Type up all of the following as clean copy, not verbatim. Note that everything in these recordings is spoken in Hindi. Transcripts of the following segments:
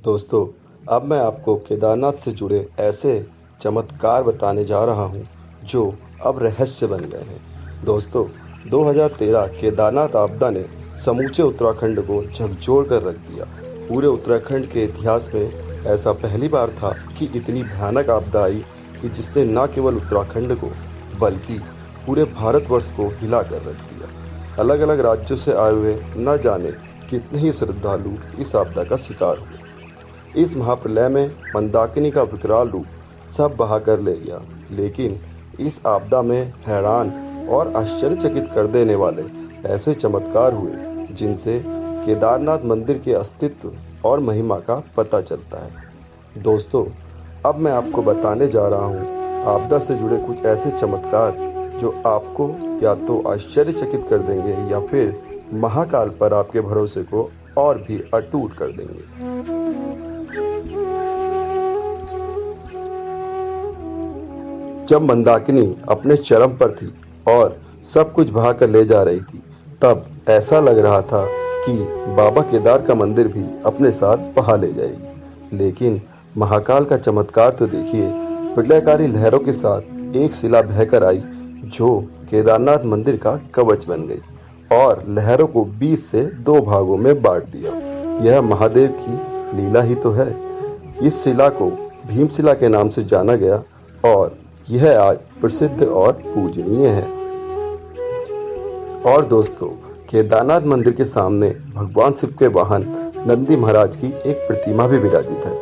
दोस्तों, अब मैं आपको केदारनाथ से जुड़े ऐसे चमत्कार बताने जा रहा हूँ जो अब रहस्य बन गए हैं। दोस्तों, 2013 केदारनाथ आपदा ने समूचे उत्तराखंड को झकझोर कर रख दिया। पूरे उत्तराखंड के इतिहास में ऐसा पहली बार था कि इतनी भयानक आपदा आई कि जिसने न केवल उत्तराखंड को बल्कि पूरे भारतवर्ष को हिला कर रख दिया। अलग अलग राज्यों से आए हुए न जाने कितने ही श्रद्धालु इस आपदा का शिकार हुए। इस महाप्रलय में मंदाकिनी का विकराल रूप सब बहा कर ले गया, लेकिन इस आपदा में हैरान और आश्चर्यचकित कर देने वाले ऐसे चमत्कार हुए जिनसे केदारनाथ मंदिर के अस्तित्व और महिमा का पता चलता है। दोस्तों, अब मैं आपको बताने जा रहा हूँ आपदा से जुड़े कुछ ऐसे चमत्कार जो आपको या तो आश्चर्यचकित कर देंगे या फिर महाकाल पर आपके भरोसे को और भी अटूट कर देंगे। जब मंदाकिनी अपने चरम पर थी और सब कुछ बहा कर ले जा रही थी, तब ऐसा लग रहा था कि बाबा केदार का मंदिर भी अपने साथ बहा ले जाएगी। लेकिन महाकाल का चमत्कार तो देखिए। प्रलयकारी लहरों के साथ एक शिला बहकर आई जो केदारनाथ मंदिर का कवच बन गई और लहरों को 20 से 2 भागों में बांट दिया। यह महादेव की लीला ही तो है। इस शिला को भीमशिला के नाम से जाना गया और यह आज प्रसिद्ध और पूजनीय है। और दोस्तों, केदारनाथ मंदिर के सामने भगवान शिव के वाहन नंदी महाराज की एक प्रतिमा भी विराजित है।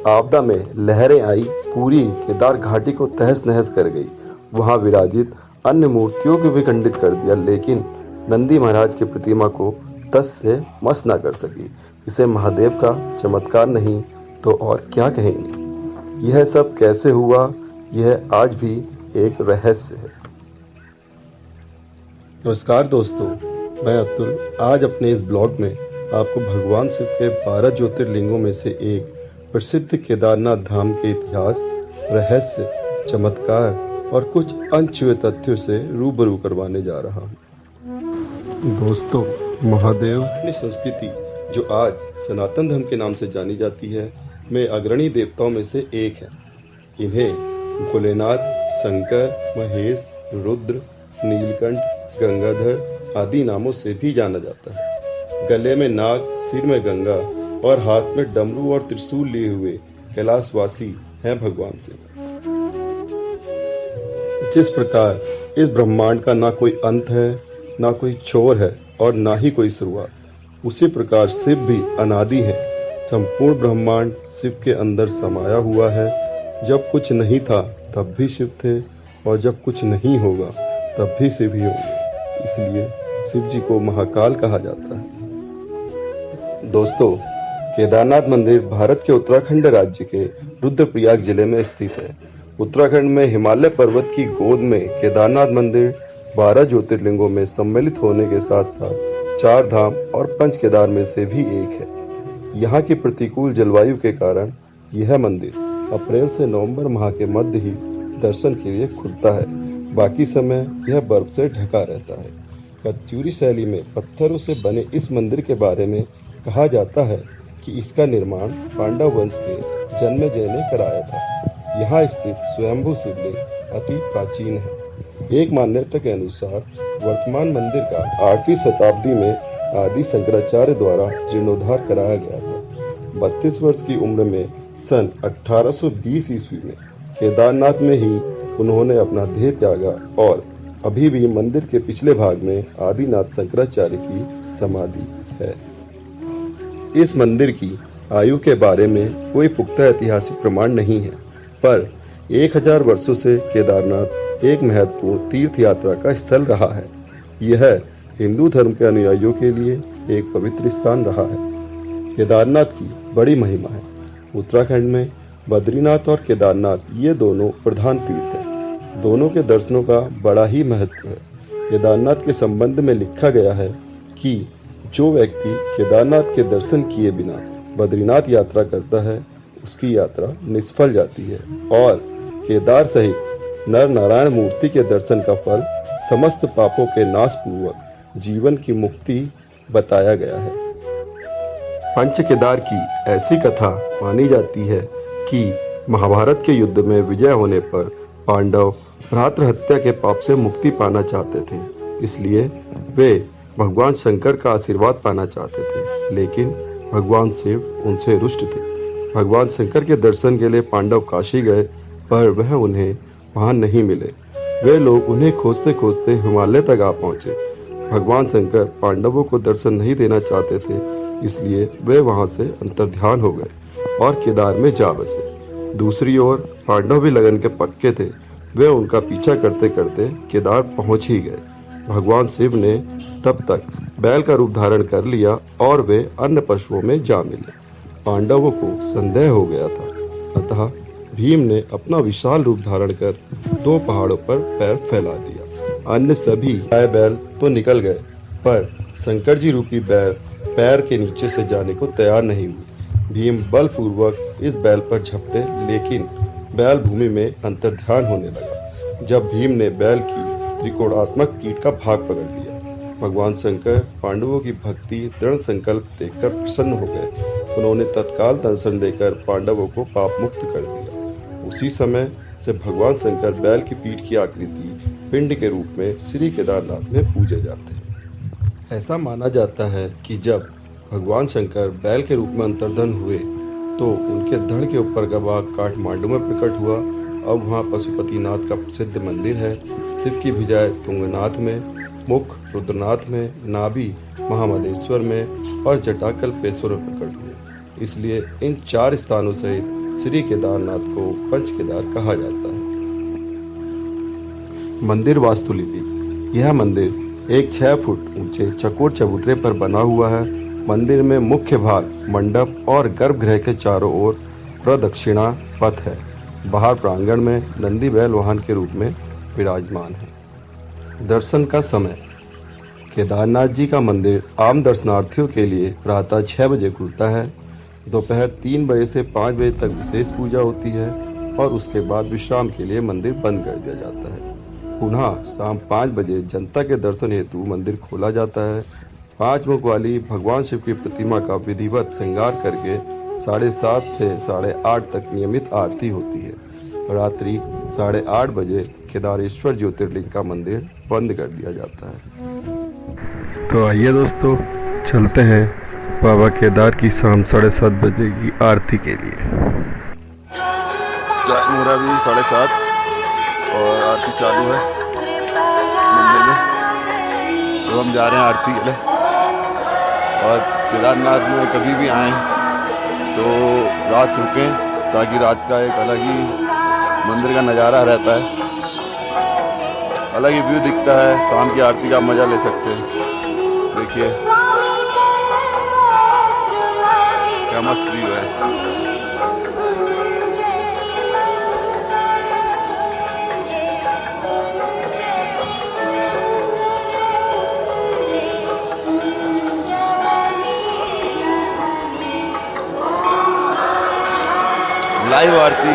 आपदा में लहरें आई, पूरी केदार घाटी को तहस नहस कर गई। वहां विराजित अन्य मूर्तियों को भी खंडित कर दिया, लेकिन नंदी महाराज की प्रतिमा को तस से मस न कर सकी। इसे महादेव का चमत्कार नहीं तो और क्या कहेंगे। यह सब कैसे हुआ, यह आज भी एक रहस्य है। नमस्कार दोस्तों, मैं अतुल आज अपने इस ब्लॉग में आपको भगवान शिव के 12 ज्योतिर्लिंगों में से एक प्रसिद्ध केदारनाथ धाम के इतिहास, रहस्य, चमत्कार और कुछ अनछुए तथ्यों से रूबरू करवाने जा रहा हूँ। दोस्तों, महादेव अपनी संस्कृति जो आज सनातन धर्म के नाम से जानी जाती है में अग्रणी देवताओं में से एक है। इन्हें भोलेनाथ, शंकर, महेश, रुद्र, नीलकंठ, गंगाधर आदि नामों से भी जाना जाता है। गले में नाग, सिर में गंगा और हाथ में डमरू और त्रिशूल लिए हुए कैलाशवासी हैं भगवान शिव। जिस प्रकार इस ब्रह्मांड का ना कोई अंत है, ना कोई छोर है और ना ही कोई शुरुआत, उसी प्रकार शिव भी अनादि है। संपूर्ण ब्रह्मांड शिव के अंदर समाया हुआ है। जब कुछ नहीं था तब भी शिव थे और जब कुछ नहीं होगा तब भी शिव ही होंगे। इसलिए शिव जी को महाकाल कहा जाता है। दोस्तों, केदारनाथ मंदिर भारत के उत्तराखंड राज्य के रुद्रप्रयाग जिले में स्थित है। उत्तराखंड में हिमालय पर्वत की गोद में केदारनाथ मंदिर 12 ज्योतिर्लिंगों में सम्मिलित होने के साथ साथ 4 धाम और 5 केदार में से भी एक है। यहाँ की प्रतिकूल जलवायु के कारण यह मंदिर अप्रैल से नवंबर माह के मध्य ही दर्शन के लिए खुलता है। बाकी समय यह बर्फ से ढका रहता है। कत्यूरी शैली में पत्थरों से बने इस मंदिर के बारे में कहा जाता है कि इसका निर्माण पांडव वंश के जन्मेजय ने कराया था। यहाँ स्थित स्वयंभू शिवलिंग अति प्राचीन है। एक मान्यता के अनुसार वर्तमान मंदिर का 8वीं शताब्दी में आदि शंकराचार्य द्वारा जीर्णोद्धार कराया गया था। 32 वर्ष की उम्र में सन 1820 ईस्वी में केदारनाथ में ही उन्होंने अपना देह त्यागा और अभी भी मंदिर के पिछले भाग में आदिनाथ शंकराचार्य की समाधि है। इस मंदिर की आयु के बारे में कोई पुख्ता ऐतिहासिक प्रमाण नहीं है, पर 1000 वर्षों से केदारनाथ एक महत्वपूर्ण तीर्थ यात्रा का स्थल रहा है। यह हिंदू धर्म के अनुयायियों के लिए एक पवित्र स्थान रहा है। केदारनाथ की बड़ी महिमा है। उत्तराखंड में बद्रीनाथ और केदारनाथ ये दोनों प्रधान तीर्थ हैं। दोनों के दर्शनों का बड़ा ही महत्व है। केदारनाथ के संबंध में लिखा गया है कि जो व्यक्ति केदारनाथ के दर्शन किए बिना बद्रीनाथ यात्रा करता है, उसकी यात्रा निष्फल जाती है और केदार सहित नर नारायण मूर्ति के दर्शन का फल समस्त पापों के नाश पूर्वक जीवन की मुक्ति बताया गया है। पंच केदार की ऐसी कथा मानी जाती है कि महाभारत के युद्ध में विजय होने पर पांडव भ्रातृहत्या के पाप से मुक्ति पाना चाहते थे। इसलिए वे भगवान शंकर का आशीर्वाद पाना चाहते थे, लेकिन भगवान शिव उनसे रुष्ट थे। भगवान शंकर के दर्शन के लिए पांडव काशी गए, पर वह उन्हें वहां नहीं मिले। वे लोग उन्हें खोजते खोजते हिमालय तक आ पहुंचे। भगवान शंकर पांडवों को दर्शन नहीं देना चाहते थे, इसलिए वे वहां से अंतर्ध्यान हो गए और केदार में जा बसे। दूसरी ओर पांडव भी लगन के पक्के थे। वे उनका पीछा करते करते केदार पहुंच ही गए। भगवान शिव ने तब तक बैल का रूप धारण कर लिया और वे अन्य पशुओं में जा मिले। पांडवों को संदेह हो गया था, अतः भीम ने अपना विशाल रूप धारण कर 2 पहाड़ों पर पैर फैला दिया। अन्य सभी गाय बैल तो निकल गए, पर शंकर जी रूपी बैल पैर के नीचे से जाने को तैयार नहीं हुए। भीम बलपूर्वक इस बैल पर झपटे, लेकिन बैल भूमि में अंतर्ध्यान होने लगा। जब भीम ने बैल की त्रिकोणात्मक पीठ का भाग पकड़ लिया, भगवान शंकर पांडवों की भक्ति दृढ़ संकल्प देखकर प्रसन्न हो गए। उन्होंने तत्काल दर्शन देकर पांडवों को पाप मुक्त कर दिया। उसी समय से भगवान शंकर बैल की पीठ की आकृति पिंड के रूप में श्री केदारनाथ में पूजे जाते हैं। ऐसा माना जाता है कि जब भगवान शंकर बैल के रूप में अंतर्धन हुए तो उनके धड़ के ऊपर का भाग काठमांडू में प्रकट हुआ। अब वहाँ पशुपतिनाथ का प्रसिद्ध मंदिर है। शिव की भुजाएं तुंगनाथ में, मुख रुद्रनाथ में, नाभि महामदेश्वर में और जटा कल्पेश्वर में प्रकट हुए। इसलिए इन 4 स्थानों सहित श्री केदारनाथ को पंच केदार कहा जाता है। मंदिर वास्तुलिपि। यह मंदिर एक 6 फुट ऊंचे चकोर चबूतरे पर बना हुआ है। मंदिर में मुख्य भाग मंडप और गर्भगृह के चारों ओर प्रदक्षिणा पथ है। बाहर प्रांगण में नंदी बैल वाहन के रूप में विराजमान है। दर्शन का समय। केदारनाथ जी का मंदिर आम दर्शनार्थियों के लिए प्रातः 6 बजे खुलता है। दोपहर 3 बजे से 5 बजे तक विशेष पूजा होती है और उसके बाद विश्राम के लिए मंदिर बंद कर दिया जाता है। पुनः शाम 5 बजे जनता के दर्शन हेतु मंदिर खोला जाता है। 5 मुख वाली भगवान शिव की प्रतिमा का विधिवत श्रृंगार करके 7:30 से 8:30 तक नियमित आरती होती है। रात्रि 8:30 बजे केदारेश्वर ज्योतिर्लिंग का मंदिर बंद कर दिया जाता है। तो आइए दोस्तों, चलते हैं बाबा केदार की शाम 7:30 बजे की आरती के लिए। टाइम हो रहा अभी 7:30 और आरती चालू है मंदिर में। तो हम जा रहे हैं आरती के लिए। और केदारनाथ में कभी भी आएँ तो रात रुकें, ताकि रात का एक अलग ही मंदिर का नज़ारा रहता है, अलग ही व्यू दिखता है। शाम की आरती का मज़ा ले सकते हैं। देखिए क्या मस्त व्यू है। लाइव आरती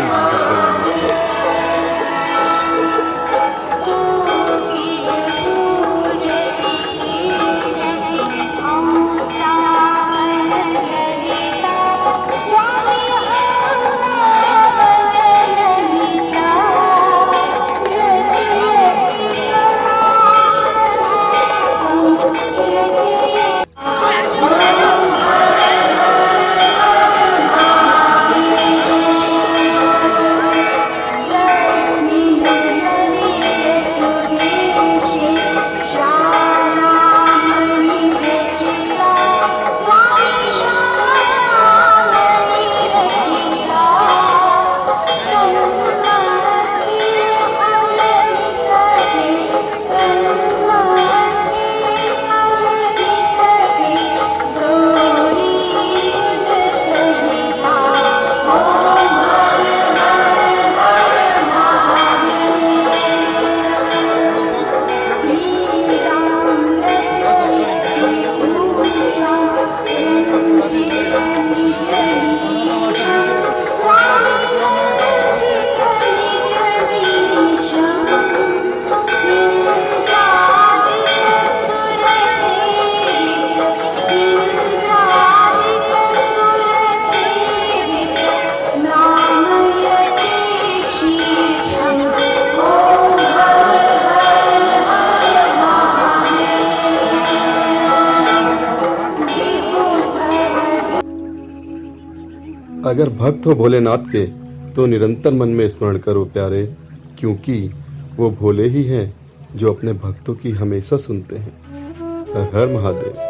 अगर भक्त हो भोलेनाथ के तो निरंतर मन में स्मरण करो प्यारे, क्योंकि वो भोले ही हैं जो अपने भक्तों की हमेशा सुनते हैं। हर हर महादेव।